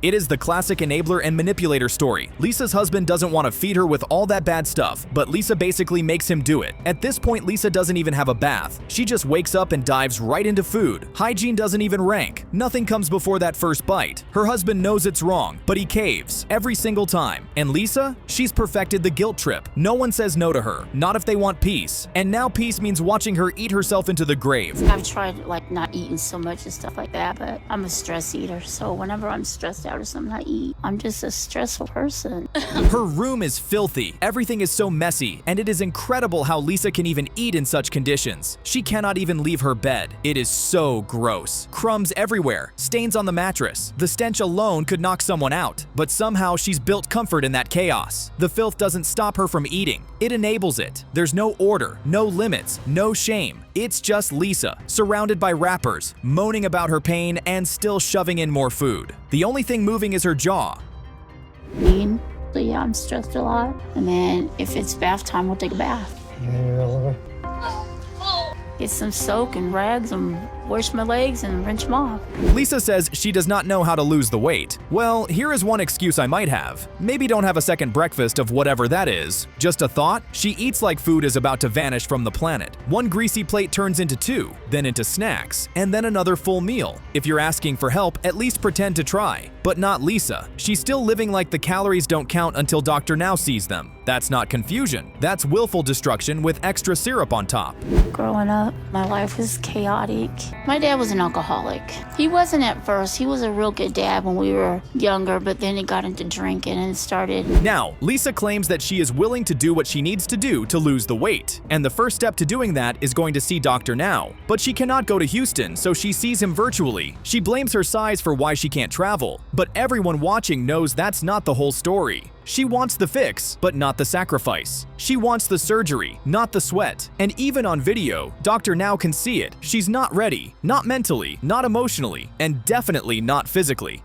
It is the classic enabler and manipulator story. Lisa's husband doesn't want to feed her with all that bad stuff, but Lisa basically makes him do it. At this point, Lisa doesn't even have a bath. She just wakes up and dives right into food. Hygiene doesn't even rank. Nothing comes before that first bite. Her husband knows it's wrong, but he caves every single time. And Lisa? She's perfected the guilt trip. No one says no to her, not if they want peace. And now peace means watching her eat herself into the grave. I've tried like not eating so much and stuff like that, but I'm a stress eater, so whenever I'm stressed out or something I eat, I'm just a stressful person. Her room is filthy. Everything is so messy, and it is incredible how Lisa can even eat in such conditions. She cannot even leave her bed. It is so gross. Crumbs everywhere, stains on the mattress. The stench alone could knock someone out, but somehow she's built comfort in that chaos. The filth doesn't stop her from eating. It enables it. There's no order, no limits, no shame. It's just Lisa, surrounded by rappers, moaning about her pain and still shoving in more food. The only thing moving is her jaw. So yeah, I'm stressed a lot. And then if it's bath time, we'll take a bath. Get some soak and rags and wash my legs and rinse them off. Lisa says she does not know how to lose the weight. Well, here is one excuse I might have. Maybe don't have a second breakfast of whatever that is. Just a thought? She eats like food is about to vanish from the planet. One greasy plate turns into two, then into snacks, and then another full meal. If you're asking for help, at least pretend to try. But not Lisa. She's still living like the calories don't count until Dr. Now sees them. That's not confusion. That's willful destruction with extra syrup on top. Growing up, my life was chaotic. My dad was an alcoholic. He wasn't at first. He was a real good dad when we were younger, but then he got into drinking and started. Now, Lisa claims that she is willing to do what she needs to do to lose the weight. And the first step to doing that is going to see Dr. Now. But she cannot go to Houston, so she sees him virtually. She blames her size for why she can't travel. But everyone watching knows that's not the whole story. She wants the fix, but not the sacrifice. She wants the surgery, not the sweat. And even on video, Dr. Now can see it. She's not ready, not mentally, not emotionally, and definitely not physically.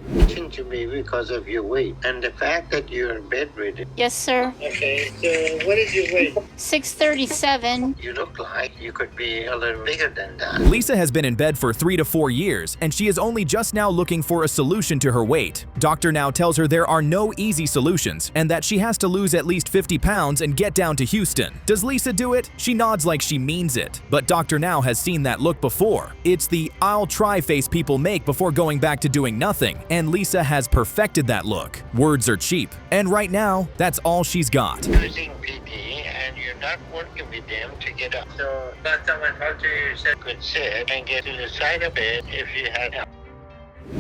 Mentioned to me because of your weight and the fact that you're bedridden. Yes, sir. Okay, so what is your weight? 637. You look like you could be a little bigger than that. Lisa has been in bed for 3 to 4 years, and she is only just now looking for a solution to her weight. Dr. Now tells her there are no easy solutions, and that she has to lose at least 50 pounds and get down to Houston. Does Lisa do it? She nods like she means it. But Dr. Now has seen that look before. It's the "I'll try" face people make before going back to doing nothing. And Lisa has perfected that look. Words are cheap, and right now, that's all she's got. Using PT and you're not working with them to get up. So last time I talked to you, you said could sit and get to the side of it if you had help.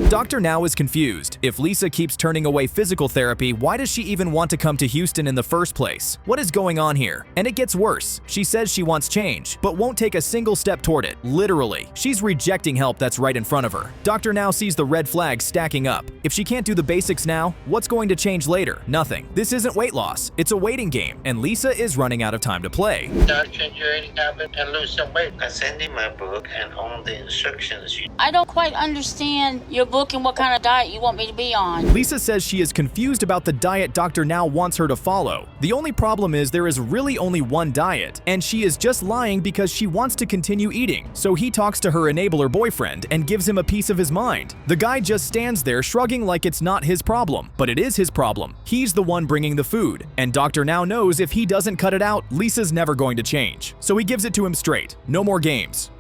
Dr. Now is confused. If Lisa keeps turning away physical therapy, why does she even want to come to Houston in the first place? What is going on here? And it gets worse. She says she wants change, but won't take a single step toward it. Literally. She's rejecting help that's right in front of her. Dr. Now sees the red flags stacking up. If she can't do the basics now, what's going to change later? Nothing. This isn't weight loss. It's a waiting game, and Lisa is running out of time to play. Not change your eating habit and lose some weight. I send you my book and all the instructions. I don't quite understand your book and what kind of diet you want me to be on. Lisa says she is confused about the diet Dr. Now wants her to follow. The only problem is there is really only one diet, and she is just lying because she wants to continue eating. So he talks to her enabler boyfriend and gives him a piece of his mind. The guy just stands there shrugging like it's not his problem, but it is his problem. He's the one bringing the food, and Dr. Now knows if he doesn't cut it out, Lisa's never going to change. So he gives it to him straight. No more games.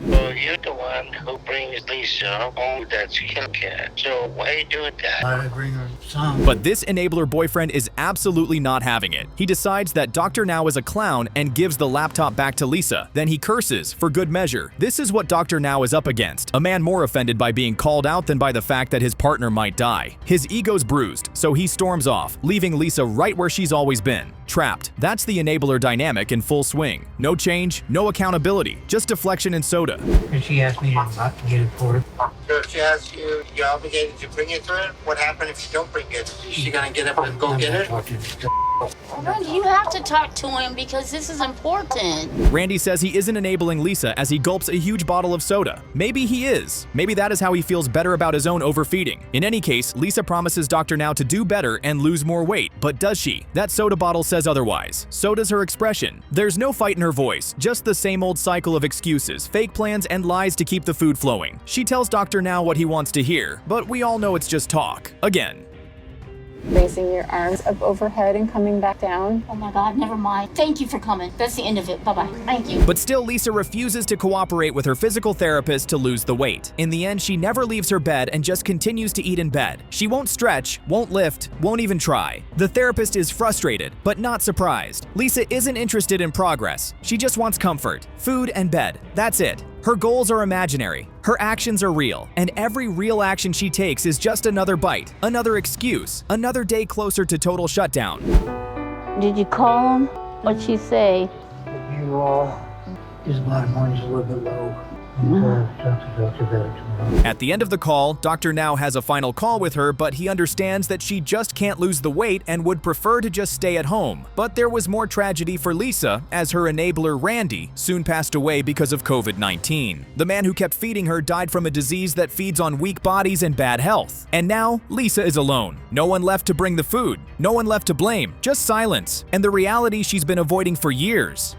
Well, you're the one who brings Lisa home that skincare. So why are you doing that? I bring her some. But this enabler boyfriend is absolutely not having it. He decides that Dr. Now is a clown and gives the laptop back to Lisa. Then he curses for good measure. This is what Dr. Now is up against. A man more offended by being called out than by the fact that his partner might die. His ego's bruised, so he storms off, leaving Lisa right where she's always been. Trapped. That's the enabler dynamic in full swing. No change, no accountability, just deflection and soda. And she asked me to not get it for her. So if she asks you, you're obligated to bring it to her? What happens if you don't bring it? Is she gonna get up and go get it? Well, you have to talk to him because this is important. Randy says he isn't enabling Lisa as he gulps a huge bottle of soda. Maybe he is. Maybe that is how he feels better about his own overfeeding. In any case, Lisa promises Dr. Now to do better and lose more weight. But does she? That soda bottle says otherwise. So does her expression. There's no fight in her voice, just the same old cycle of excuses, fake plans and lies to keep the food flowing. She tells Dr. Now what he wants to hear, but we all know it's just talk. Again. Raising your arms up overhead and coming back down. Oh my God, never mind. Thank you for coming. That's the end of it. Bye-bye. Thank you. But still, Lisa refuses to cooperate with her physical therapist to lose the weight. In the end, she never leaves her bed and just continues to eat in bed. She won't stretch, won't lift, won't even try. The therapist is frustrated, but not surprised. Lisa isn't interested in progress. She just wants comfort, food, and bed. That's it. Her goals are imaginary, her actions are real, and every real action she takes is just another bite, another excuse, another day closer to total shutdown. Did you call him? What'd she say? You all, his blood mine's a little bit low. Talk to Dr. about it tomorrow. At the end of the call, Dr. Now has a final call with her, but he understands that she just can't lose the weight and would prefer to just stay at home. But there was more tragedy for Lisa, as her enabler Randy soon passed away because of COVID-19. The man who kept feeding her died from a disease that feeds on weak bodies and bad health. And now, Lisa is alone. No one left to bring the food, no one left to blame, just silence, and the reality she's been avoiding for years.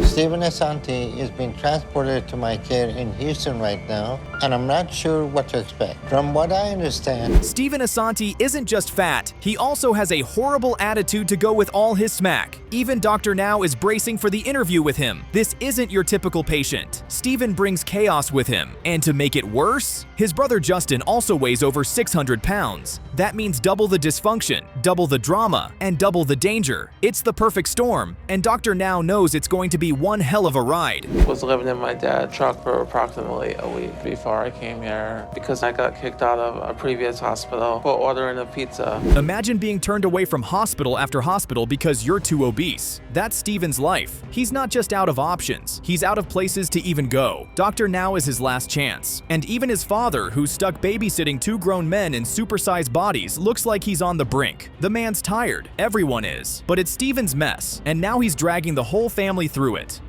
Stephen Assanti is being transported to my care in Houston right now, and I'm not sure what to expect. From what I understand, Stephen Assanti isn't just fat, he also has a horrible attitude to go with all his smack. Even Dr. Now is bracing for the interview with him. This isn't your typical patient. Stephen brings chaos with him. And to make it worse, his brother Justin also weighs over 600 pounds. That means double the dysfunction, double the drama, and double the danger. It's the perfect storm, and Dr. Now knows it's going to be one hell of a ride. I was living in my dad's truck for approximately a week before I came here because I got kicked out of a previous hospital for ordering a pizza. Imagine being turned away from hospital after hospital because you're too obese. That's Stephen's life. He's not just out of options, he's out of places to even go. Dr. Now is his last chance. And even his father, who's stuck babysitting two grown men in supersized bodies, looks like he's on the brink. The man's tired. Everyone is. But it's Stephen's mess, and now he's dragging the whole family through it.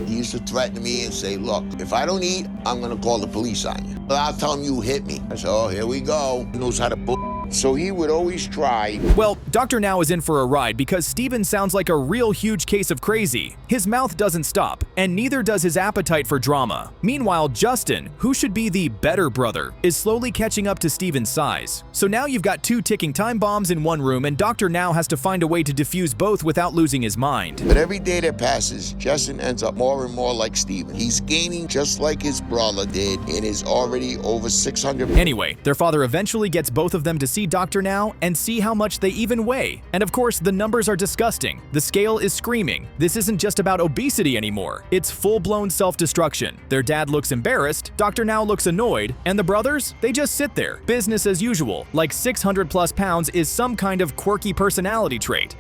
He used to threaten me and say, look, if I don't eat, I'm gonna call the police on you. But I'll tell him you hit me. I said, oh, here we go. He knows how to bull. So he would always try. Well, Dr. Now is in for a ride because Stephen sounds like a real huge case of crazy. His mouth doesn't stop, and neither does his appetite for drama. Meanwhile, Justin, who should be the better brother, is slowly catching up to Stephen's size. So now you've got two ticking time bombs in one room, and Dr. Now has to find a way to defuse both without losing his mind. But every day that passes, Justin ends up more and more like Stephen. He's gaining just like his brother did and is already over 600. Anyway, their father eventually gets both of them to see Dr. Now and see how much they even weigh. And of course, the numbers are disgusting. The scale is screaming. This isn't just about obesity anymore. It's full-blown self-destruction. Their dad looks embarrassed, Dr. Now looks annoyed, and the brothers, they just sit there. Business as usual, like 600 plus pounds is some kind of quirky personality trait.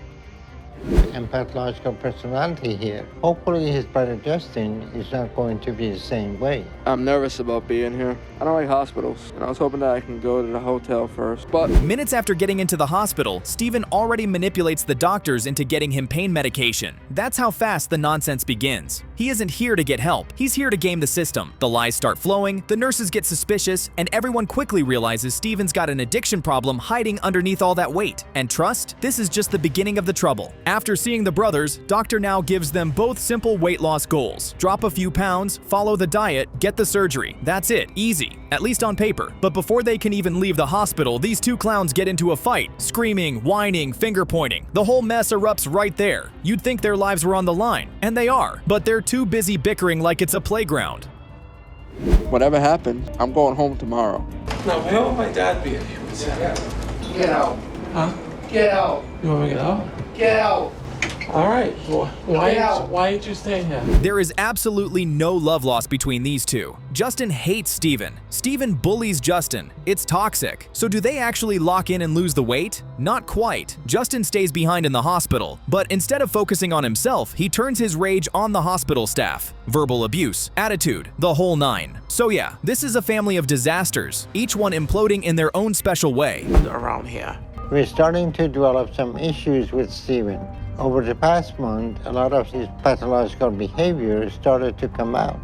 and pathological personality here. Hopefully his brother Justin is not going to be the same way. I'm nervous about being here. I don't like hospitals, and I was hoping that I can go to the hotel first, but... Minutes after getting into the hospital, Stephen already manipulates the doctors into getting him pain medication. That's how fast the nonsense begins. He isn't here to get help. He's here to game the system. The lies start flowing, the nurses get suspicious, and everyone quickly realizes Stephen's got an addiction problem hiding underneath all that weight. And trust? This is just the beginning of the trouble. After seeing the brothers, Dr. Now gives them both simple weight loss goals. Drop a few pounds, follow the diet, get the surgery. That's it. Easy. At least on paper. But before they can even leave the hospital, these two clowns get into a fight. Screaming, whining, finger-pointing. The whole mess erupts right there. You'd think their lives were on the line. And they are. But they're too busy bickering like it's a playground. Whatever happens, I'm going home tomorrow. Now, where will my dad be if he was here? Get out. Huh? Get out. You want me to get out? Get out. All right. Why did you stay here? There is absolutely no love lost between these two. Justin hates Stephen. Stephen bullies Justin. It's toxic. So do they actually lock in and lose the weight? Not quite. Justin stays behind in the hospital, but instead of focusing on himself, he turns his rage on the hospital staff. Verbal abuse, attitude, the whole nine. So yeah, this is a family of disasters, each one imploding in their own special way. Around here. We're starting to develop some issues with Stephen. Over the past month, a lot of his pathological behavior started to come out.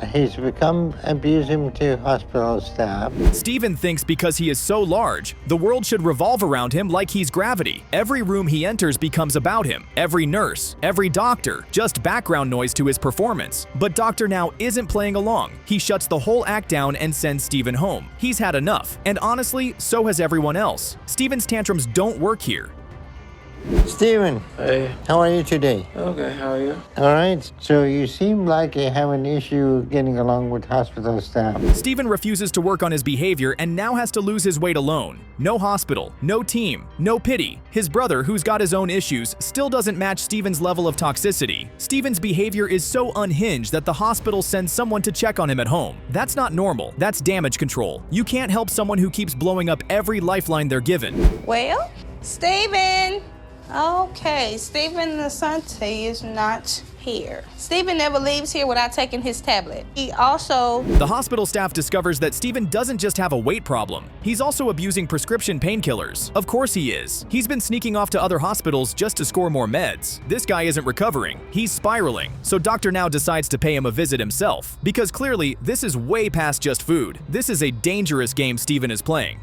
He's become abusive to hospital staff. Stephen thinks because he is so large, the world should revolve around him like he's gravity. Every room he enters becomes about him. Every nurse, every doctor, just background noise to his performance. But Dr. Now isn't playing along. He shuts the whole act down and sends Stephen home. He's had enough, and honestly, so has everyone else. Stephen's tantrums don't work here. Stephen, Hey. how are you today? Okay, how are you? All right, so you seem like you have an issue getting along with hospital staff. Stephen refuses to work on his behavior and now has to lose his weight alone. No hospital, no team, no pity. His brother, who's got his own issues, still doesn't match Stephen's level of toxicity. Stephen's behavior is so unhinged that the hospital sends someone to check on him at home. That's not normal. That's damage control. You can't help someone who keeps blowing up every lifeline they're given. Well, Stephen. Okay, Stephen Assanti is not here. Stephen never leaves here without taking his tablet. He also... The hospital staff discovers that Stephen doesn't just have a weight problem. He's also abusing prescription painkillers. Of course he is. He's been sneaking off to other hospitals just to score more meds. This guy isn't recovering. He's spiraling. So Dr. Now decides to pay him a visit himself. Because clearly, this is way past just food. This is a dangerous game Stephen is playing.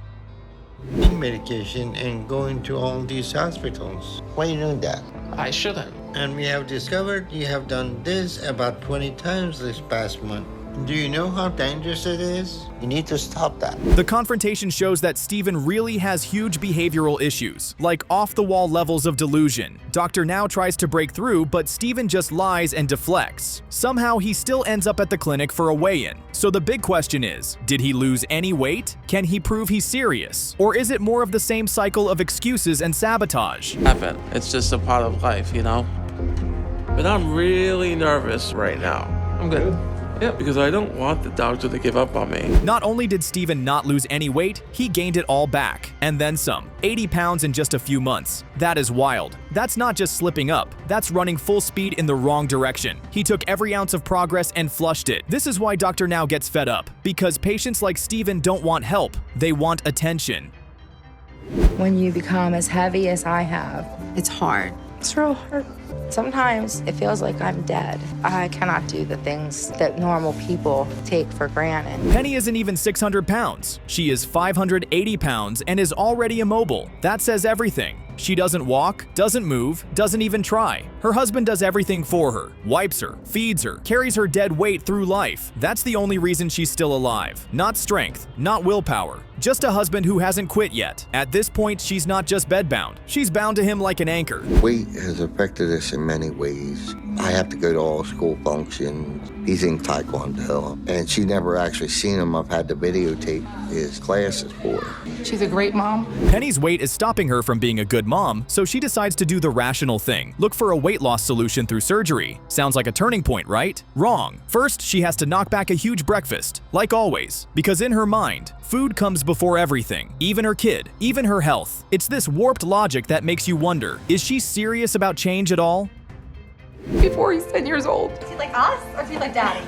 Medication and going to all these hospitals. Why are you doing that? I shouldn't. And we have discovered you have done this about 20 times this past month. Do you know how dangerous it is? You need to stop that. The confrontation shows that Stephen really has huge behavioral issues, like off-the-wall levels of delusion. Dr. Now tries to break through, but Stephen just lies and deflects. Somehow, he still ends up at the clinic for a weigh-in. So the big question is, did he lose any weight? Can he prove he's serious? Or is it more of the same cycle of excuses and sabotage? Happen. It's just a part of life, you know? But I'm really nervous right now. I'm good. Yeah, because I don't want the doctor to give up on me. Not only did Stephen not lose any weight, he gained it all back, and then some. 80 pounds in just a few months. That is wild. That's not just slipping up, that's running full speed in the wrong direction. He took every ounce of progress and flushed it. This is why Dr. Now gets fed up, because patients like Stephen don't want help, they want attention. When you become as heavy as I have, it's hard. It's real hard. Sometimes it feels like I'm dead. I cannot do the things that normal people take for granted. Penny isn't even 600 pounds. She is 580 pounds and is already immobile. That says everything. She doesn't walk, doesn't move, doesn't even try. Her husband does everything for her, wipes her, feeds her, carries her dead weight through life. That's the only reason she's still alive. Not strength, not willpower. Just a husband who hasn't quit yet. At this point, she's not just bedbound. She's bound to him like an anchor. Weight has affected us in many ways. I have to go to all school functions. He's in Taekwondo, and she's never actually seen him. I've had to videotape his classes for her. She's a great mom. Penny's weight is stopping her from being a good mom, so she decides to do the rational thing. Look for a weight loss solution through surgery. Sounds like a turning point, right? Wrong. First, she has to knock back a huge breakfast, like always, because in her mind, food comes before everything, even her kid, even her health. It's this warped logic that makes you wonder, is she serious about change at all? Before he's 10 years old. Does he like us or does he like daddy?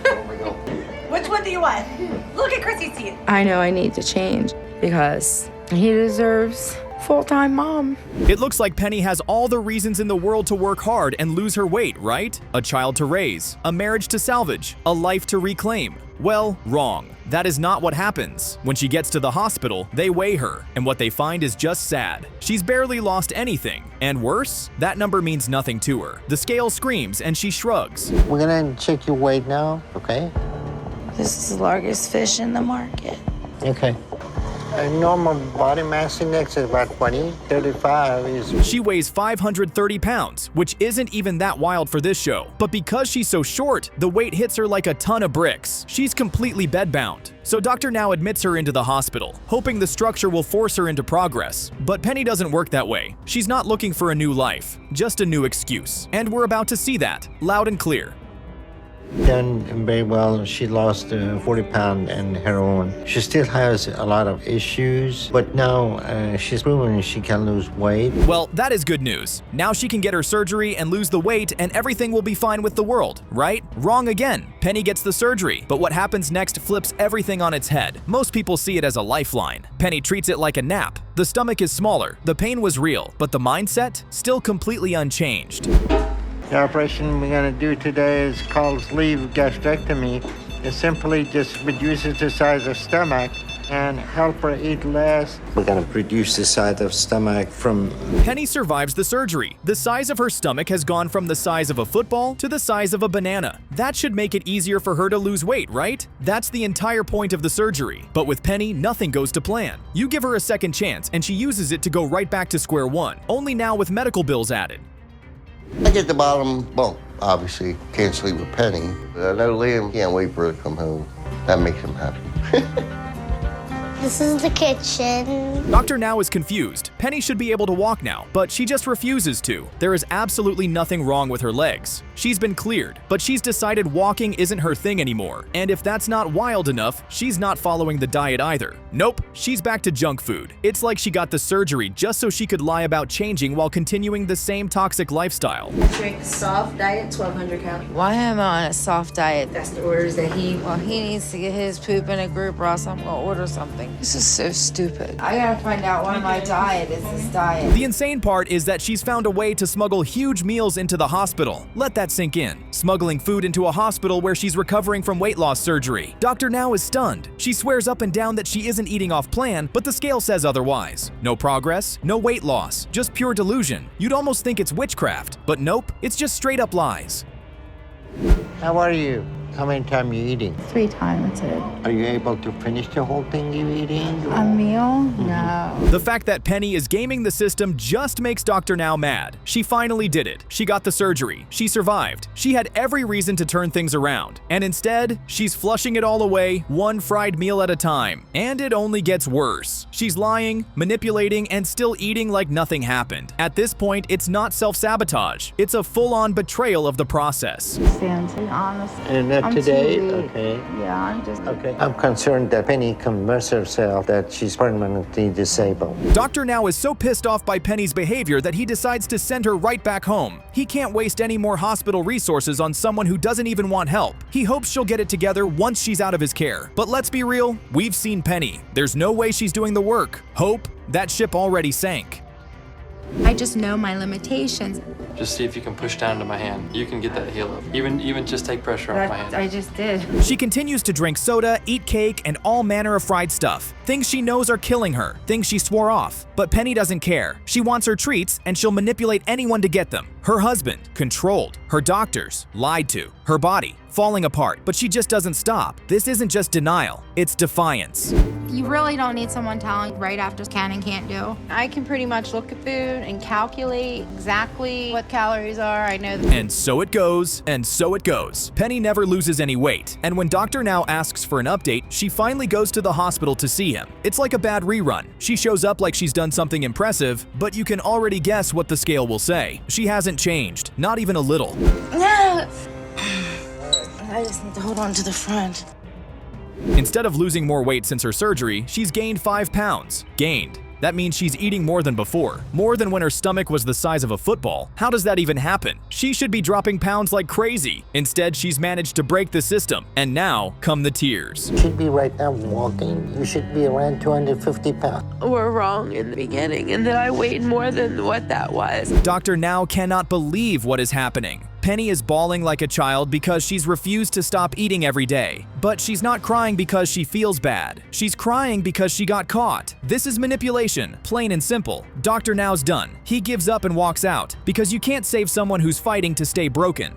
Which one do you want? Look at Chrissy's teeth. I know I need to change because he deserves full-time mom. It looks like Penny has all the reasons in the world to work hard and lose her weight, right? A child to raise, a marriage to salvage, a life to reclaim. Well, wrong. That is not what happens. When she gets to the hospital, they weigh her, and what they find is just sad. She's barely lost anything, and worse, that number means nothing to her. The scale screams and she shrugs. We're gonna check your weight now, okay? This is the largest fish in the market. Okay. A normal body mass index is about 20, 35 She weighs 530 pounds, which isn't even that wild for this show. But because she's so short, the weight hits her like a ton of bricks. She's completely bedbound. So Dr. Now admits her into the hospital, hoping the structure will force her into progress. But Penny doesn't work that way. She's not looking for a new life, just a new excuse. And we're about to see that, loud and clear. Done very well. She lost 40 pounds in heroin. She still has a lot of issues, but now she's proven she can lose weight. Well, that is good news. Now she can get her surgery and lose the weight and everything will be fine with the world, right? Wrong again. Penny gets the surgery, but what happens next flips everything on its head. Most people see it as a lifeline. Penny treats it like a nap. The stomach is smaller, the pain was real, but the mindset still completely unchanged. The operation we're going to do today is called sleeve gastrectomy. It simply just reduces the size of stomach and help her eat less. We're gonna reduce the size of stomach from... Penny survives the surgery. The size of her stomach has gone from the size of a football to the size of a banana. That should make it easier for her to lose weight, right? That's the entire point of the surgery. But with Penny, nothing goes to plan. You give her a second chance, and she uses it to go right back to square one, only now with medical bills added. I get the bottom bunk. Obviously, can't sleep with Penny. I know Liam can't wait for her to come home. That makes him happy. This is the kitchen. Dr. Now is confused. Penny should be able to walk now, but she just refuses to. There is absolutely nothing wrong with her legs. She's been cleared, but she's decided walking isn't her thing anymore. And if that's not wild enough, she's not following the diet either. Nope, she's back to junk food. It's like she got the surgery just so she could lie about changing while continuing the same toxic lifestyle. Drink soft diet, 1,200 calories. Why am I on a soft diet? That's the orders that he needs to get his poop in a group, or else I'm gonna order something. This is so stupid. I gotta find out why my diet is this diet. The insane part is that she's found a way to smuggle huge meals into the hospital. Let that sink in. Smuggling food into a hospital where she's recovering from weight loss surgery. Dr. Now is stunned. She swears up and down that she isn't eating off plan, but the scale says otherwise. No progress, no weight loss, just pure delusion. You'd almost think it's witchcraft, but nope, it's just straight up lies. How are you? How many times are you eating? 3 times a day. Are you able to finish the whole thing you're eating? A meal? No. The fact that Penny is gaming the system just makes Dr. Now mad. She finally did it. She got the surgery. She survived. She had every reason to turn things around. And instead, she's flushing it all away, one fried meal at a time. And it only gets worse. She's lying, manipulating, and still eating like nothing happened. At this point, it's not self-sabotage. It's a full-on betrayal of the process. Stand to be honest. And not I'm today? too weak. Okay. Yeah, I'm just... Okay. I'm concerned that Penny convinced herself that she's permanently disabled. Dr. Now is so pissed off by Penny's behavior that he decides to send her right back home. He can't waste any more hospital resources on someone who doesn't even want help. He hopes she'll get it together once she's out of his care. But let's be real, we've seen Penny. There's no way she's doing the work. Hope, that ship already sank. I just know my limitations. Just see if you can push down to my hand. You can get that heel up. Even just take pressure off my hand. I just did. She continues to drink soda, eat cake, and all manner of fried stuff. Things she knows are killing her, things she swore off. But Penny doesn't care. She wants her treats, and she'll manipulate anyone to get them. Her husband, controlled. Her doctors, lied to. Her body, falling apart. But she just doesn't stop. This isn't just denial, it's defiance. You really don't need someone telling right after can and can't do. I can pretty much look at food and calculate exactly what calories are. I know that. And so it goes, and so it goes. Penny never loses any weight, and when Dr. Now asks for an update, she finally goes to the hospital to see him. It's like a bad rerun. She shows up like she's done something impressive, but you can already guess what the scale will say. She hasn't changed, not even a little. I just need to hold on to the front. Instead of losing more weight since her surgery, she's gained 5 pounds. Gained. That means she's eating more than before, more than when her stomach was the size of a football. How does that even happen? She should be dropping pounds like crazy. Instead, she's managed to break the system, and now come the tears. You should be right now walking. You should be around 250 pounds. We're wrong in the beginning, and that I weighed more than what that was. Dr. Now cannot believe what is happening. Penny is bawling like a child because she's refused to stop eating every day. But she's not crying because she feels bad. She's crying because she got caught. This is manipulation, plain and simple. Dr. Now's done. He gives up and walks out because you can't save someone who's fighting to stay broken.